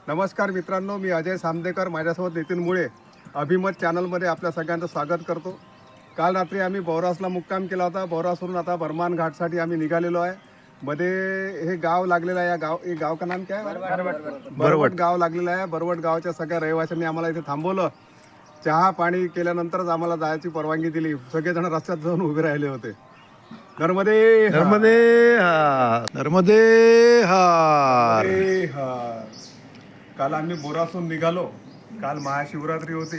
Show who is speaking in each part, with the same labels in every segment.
Speaker 1: नमस्कार मित्रांनो, मी अजय सामदेकर, माझ्यासोबत नितीन मुळे. अभिमत चॅनलमध्ये आपल्या सगळ्यांचं स्वागत करतो. काल रात्री आम्ही बौरासला मुक्काम केला होता. बौरासवरून आता बर्मान घाटसाठी आम्ही निघालेलो आहे. मध्ये हे गाव लागलेलं आहे. हे गाव का नाम काय आहे? बरवट गाव लागलेलं आहे. बरवट गावाच्या सगळ्या रहिवाशांनी आम्हाला इथे थांबवलं. चहा पाणी केल्यानंतरच आम्हाला जायची परवानगी दिली. सगळेजण रस्त्यात जाऊन उभे राहिले होते. नर्मदे
Speaker 2: नर्मदे हा, नर्मदे हा.
Speaker 1: काल आम्ही बोरासून निघालो. काल महाशिवरात्री होती.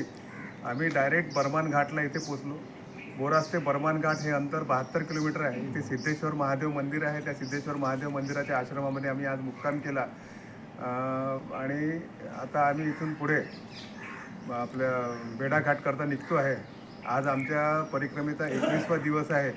Speaker 1: आम्ही डायरेक्ट बर्मान घाटला इथे पोचलो. बोरास ते बर्मान घाट हे अंतर 72 किलोमीटर आहे. इथे सिद्धेश्वर महादेव मंदिर आहे. त्या सिद्धेश्वर महादेव मंदिराच्या आश्रमामध्ये आम्ही आज मुक्काम केला. आणि आता आम्ही इथून पुढे आपल्या बेडाघाट करता निघतो आहे. आज आमच्या परिक्रमेचा 21वा दिवस आहे.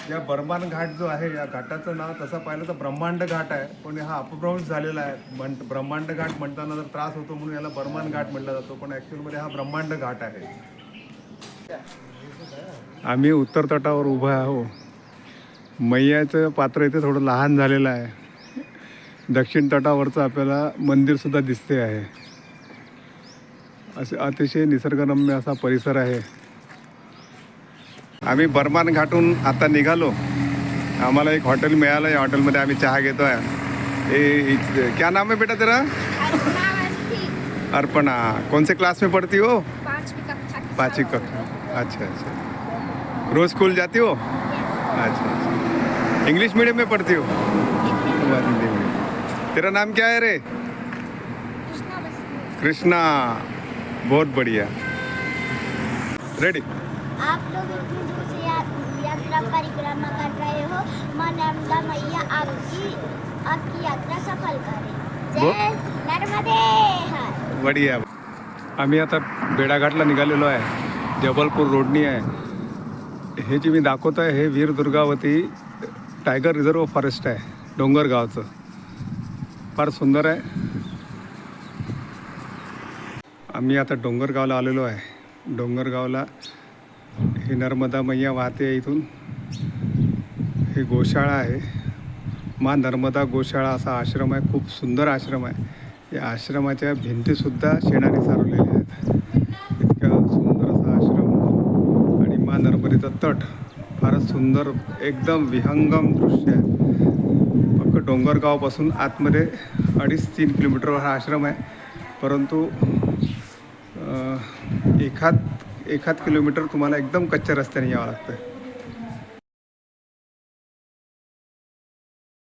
Speaker 1: या बर्मान घाट जो आहे, या घाटाचं नाव तसं पाहिलं तर ब्रह्मांड घाट आहे, पण हा अपभ्रंश झालेला आहे. ब्रह्मांड घाट म्हणताना जर त्रास होतो म्हणून याला बर्मान घाट म्हटला जातो, पण ॲक्च्युअलमध्ये हा ब्रह्मांड घाट आहे. आम्ही उत्तर तटावर उभा आहो. मैयाचं पात्र इथे थोडं लहान झालेलं आहे. दक्षिण तटावरचं आपल्याला मंदिरसुद्धा दिसते आहे. असे अतिशय निसर्गरम्य असा परिसर आहे. आम्ही बर्मान घाटून आता निघालो. आम्हाला एक हॉटेल मिळालं. या हॉटेलमध्ये आम्ही चहा घेतो आहे. क्या नाम है बेटा तेरा? अर्पणा. कौन से क्लास में पढ़ती हो? पाँचवीं कक्षा. अच्छा अच्छा. रोज स्कूल जाती हो? अच्छा अच्छा. इंग्लिश मीडियम में पढ़ती हो? हिंदी मीडियम. तेरा नाम क्या है रे? कृष्णा. बहुत बढ़िया. रेडी?
Speaker 3: आप लोग इतनी दूर से यात्रा परिक्रमा कर रहे हो। मां नर्मदा मैया आपकी यात्रा सफल करे. जय नर्मदे हर.
Speaker 1: बढिया. आम्ही आता बेडाघाटला निघालेलो आहे. जबलपूर रोडनी आहे. हे जे मी दाखवत आहे हे वीर दुर्गावती टायगर रिझर्व फॉरेस्ट आहे, डोंगरगावचं. फार सुंदर आहे. आम्ही आता डोंगरगावला आलेलो आहे. डोंगरगावला ही नर्मदा मैया वाहते इथून. ही गोशाळा आहे. माँ नर्मदा गोशाळा असा आश्रम आहे. खूप सुंदर आश्रम आहे. या आश्रमाच्या भिंतीसुद्धा शेणाने सारवलेल्या आहेत. इतका सुंदर असा आश्रम आणि माँ नर्मदेचा तट. फारच सुंदर, एकदम विहंगम दृश्य आहे. फक्त डोंगरगावपासून आतमध्ये 2.5-3 किलोमीटरवर हा आश्रम आहे. परंतु एखाद किलोमीटर तुम्हाला एकदम कच्च्या रस्त्याने यावं लागतं.